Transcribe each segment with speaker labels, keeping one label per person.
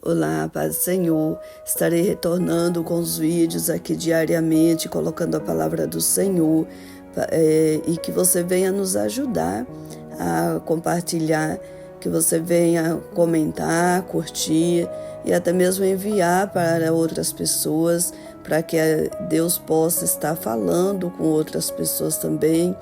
Speaker 1: Olá, paz do Senhor. Estarei retornando com os vídeos aqui diariamente, colocando a palavra do Senhor, e que você venha nos ajudar a compartilhar, que você venha comentar, curtir e até mesmo enviar para outras pessoas, para que Deus possa estar falando com outras pessoas também.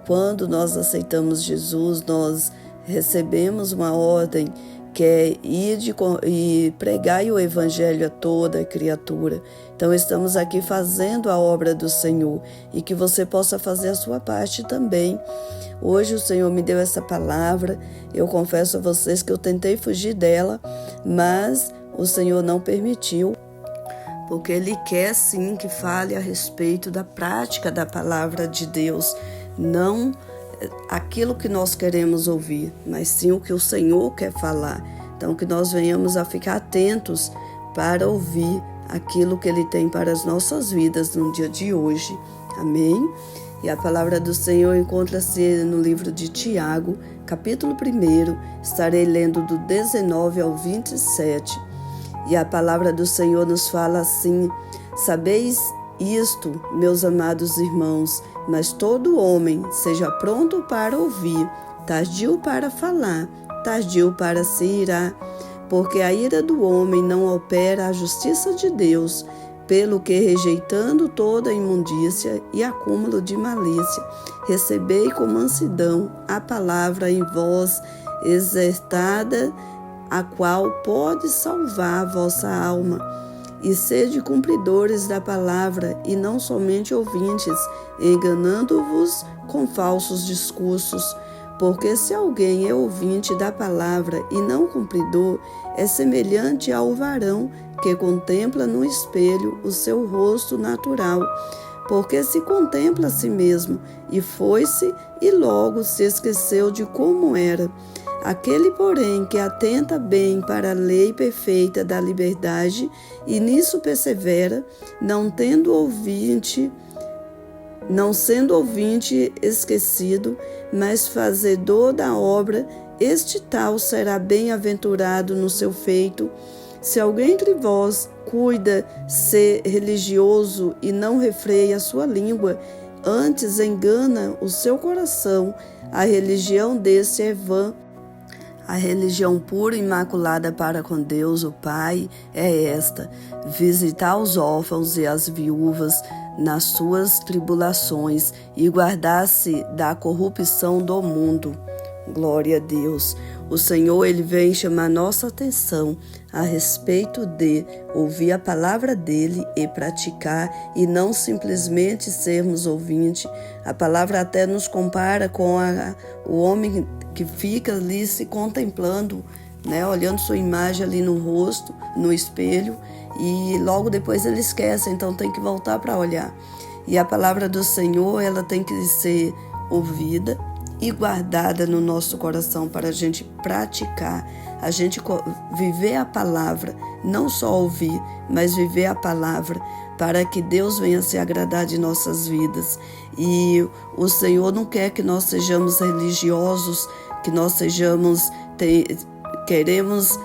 Speaker 1: Quando nós aceitamos Jesus, nós recebemos uma ordem que é ir e pregar o evangelho a toda criatura. Então estamos aqui fazendo a obra do Senhor e que você possa fazer a sua parte também. Hoje o Senhor me deu essa palavra, eu confesso a vocês que eu tentei fugir dela, mas o Senhor não permitiu, porque Ele quer sim que fale a respeito da prática da palavra de Deus, não aquilo que nós queremos ouvir, mas sim o que o Senhor quer falar. Então que nós venhamos a ficar atentos para ouvir aquilo que Ele tem para as nossas vidas no dia de hoje. Amém? E a palavra do Senhor encontra-se no livro de Tiago, capítulo 1, estarei lendo do 19 ao 27. E a palavra do Senhor nos fala assim: sabeis isto, meus amados irmãos, mas todo homem seja pronto para ouvir, tardio para falar, tardio para se irar, porque a ira do homem não opera a justiça de Deus, pelo que, rejeitando toda imundícia e acúmulo de malícia, recebei com mansidão a palavra em vós exertada, a qual pode salvar a vossa alma. E sede cumpridores da palavra, e não somente ouvintes, enganando-vos com falsos discursos. Porque se alguém é ouvinte da palavra e não cumpridor, é semelhante ao varão que contempla no espelho o seu rosto natural. Porque se contempla a si mesmo, e foi-se, e logo se esqueceu de como era. Aquele, porém, que atenta bem para a lei perfeita da liberdade e nisso persevera, não sendo ouvinte esquecido, mas fazedor da obra, este tal será bem-aventurado no seu feito. Se alguém entre vós cuida ser religioso e não refreia a sua língua, antes engana o seu coração, a religião desse é vã. A religião pura e imaculada para com Deus, o Pai, é esta: visitar os órfãos e as viúvas nas suas tribulações e guardar-se da corrupção do mundo. Glória a Deus. O Senhor, Ele vem chamar nossa atenção a respeito de ouvir a palavra dEle e praticar, e não simplesmente sermos ouvintes. A palavra até nos compara com o homem que fica ali se contemplando, né, olhando sua imagem ali no rosto, no espelho, e logo depois ele esquece, então tem que voltar para olhar. E a palavra do Senhor, ela tem que ser ouvida e guardada no nosso coração para a gente praticar, a gente viver a palavra, não só ouvir, mas viver a palavra, para que Deus venha se agradar de nossas vidas. E o Senhor não quer que nós sejamos religiosos, que nós queremos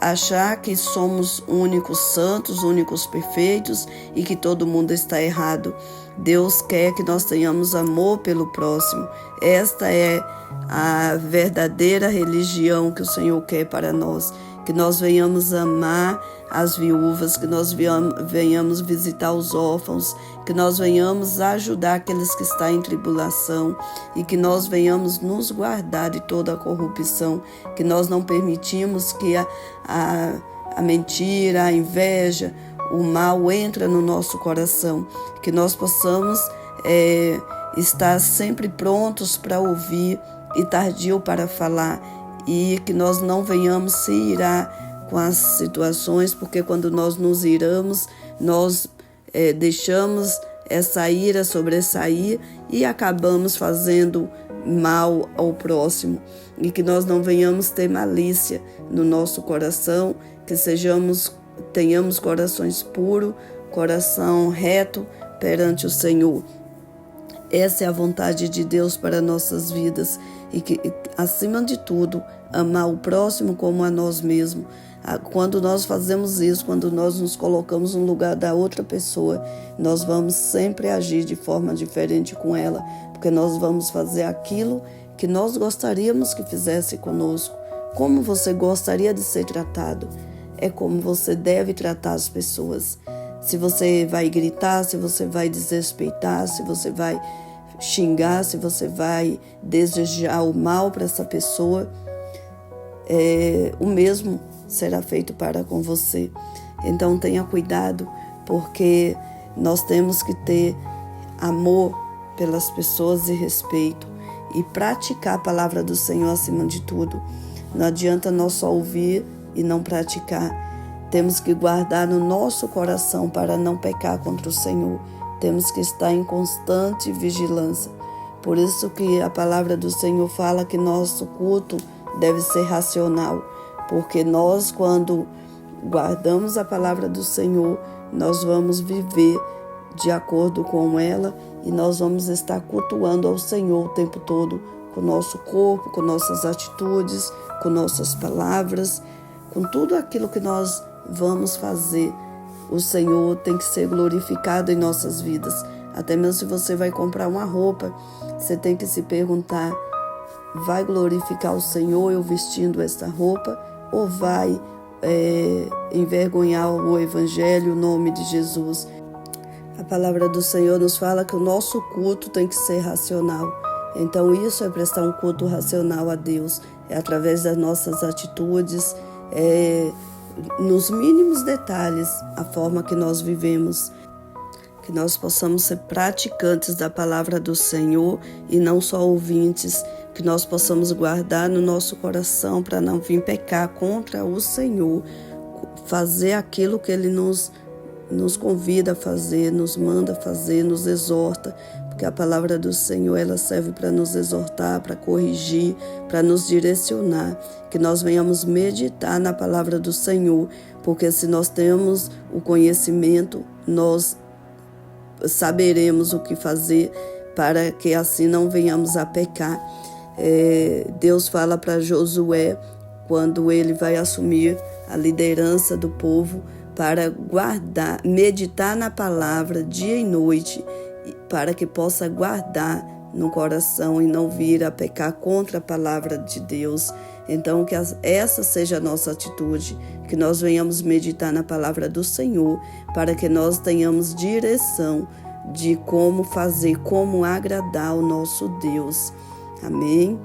Speaker 1: achar que somos únicos santos, únicos perfeitos e que todo mundo está errado. Deus quer que nós tenhamos amor pelo próximo. Esta é a verdadeira religião que o Senhor quer para nós. Que nós venhamos amar as viúvas, que nós venhamos visitar os órfãos, que nós venhamos ajudar aqueles que estão em tribulação e que nós venhamos nos guardar de toda a corrupção, que nós não permitimos que a mentira, a inveja, o mal entra no nosso coração, que nós possamos estar sempre prontos para ouvir e tardio para falar, e que nós não venhamos se irar com as situações, porque quando nós nos iramos, nós deixamos essa ira sobressair e acabamos fazendo mal ao próximo, e que nós não venhamos ter malícia no nosso coração, que tenhamos corações puros, coração reto perante o Senhor. Essa é a vontade de Deus para nossas vidas, e que, acima de tudo, amar o próximo como a nós mesmos. Quando nós fazemos isso, quando nós nos colocamos no lugar da outra pessoa, nós vamos sempre agir de forma diferente com ela, porque nós vamos fazer aquilo que nós gostaríamos que fizesse conosco. Como você gostaria de ser tratado, é como você deve tratar as pessoas. Se você vai gritar, se você vai desrespeitar, se você vai xingar, se você vai desejar o mal para essa pessoa, o mesmo será feito para com você. Então tenha cuidado, porque nós temos que ter amor pelas pessoas e respeito e praticar a palavra do Senhor acima de tudo. Não adianta nós só ouvir e não praticar. Temos que guardar no nosso coração para não pecar contra o Senhor. Temos que estar em constante vigilância. Por isso que a palavra do Senhor fala que nosso culto deve ser racional. Porque nós, quando guardamos a palavra do Senhor, nós vamos viver de acordo com ela e nós vamos estar cultuando ao Senhor o tempo todo, com o nosso corpo, com nossas atitudes, com nossas palavras, com tudo aquilo que nós vamos fazer. O Senhor tem que ser glorificado em nossas vidas. Até mesmo se você vai comprar uma roupa, você tem que se perguntar: vai glorificar o Senhor eu vestindo esta roupa? Ou vai envergonhar o Evangelho, o nome de Jesus? A palavra do Senhor nos fala que o nosso culto tem que ser racional. Então isso é prestar um culto racional a Deus. É através das nossas atitudes, nos mínimos detalhes, a forma que nós vivemos. Que nós possamos ser praticantes da palavra do Senhor e não só ouvintes. Que nós possamos guardar no nosso coração para não vir pecar contra o Senhor. Fazer aquilo que Ele nos convida a fazer, nos manda fazer, nos exorta, porque a palavra do Senhor ela serve para nos exortar, para corrigir, para nos direcionar, que nós venhamos meditar na palavra do Senhor, porque se nós temos o conhecimento, nós saberemos o que fazer para que assim não venhamos a pecar. Deus fala para Josué, quando ele vai assumir a liderança do povo, para guardar, meditar na palavra dia e noite, para que possa guardar no coração e não vir a pecar contra a palavra de Deus. Então, que essa seja a nossa atitude, que nós venhamos meditar na palavra do Senhor, para que nós tenhamos direção de como fazer, como agradar o nosso Deus. Amém?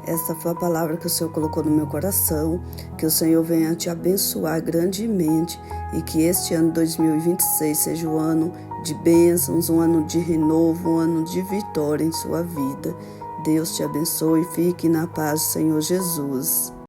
Speaker 1: Essa foi a palavra que o Senhor colocou no meu coração, que o Senhor venha te abençoar grandemente e que este ano 2026 seja um ano de bênçãos, um ano de renovo, um ano de vitória em sua vida. Deus te abençoe e fique na paz do Senhor Jesus.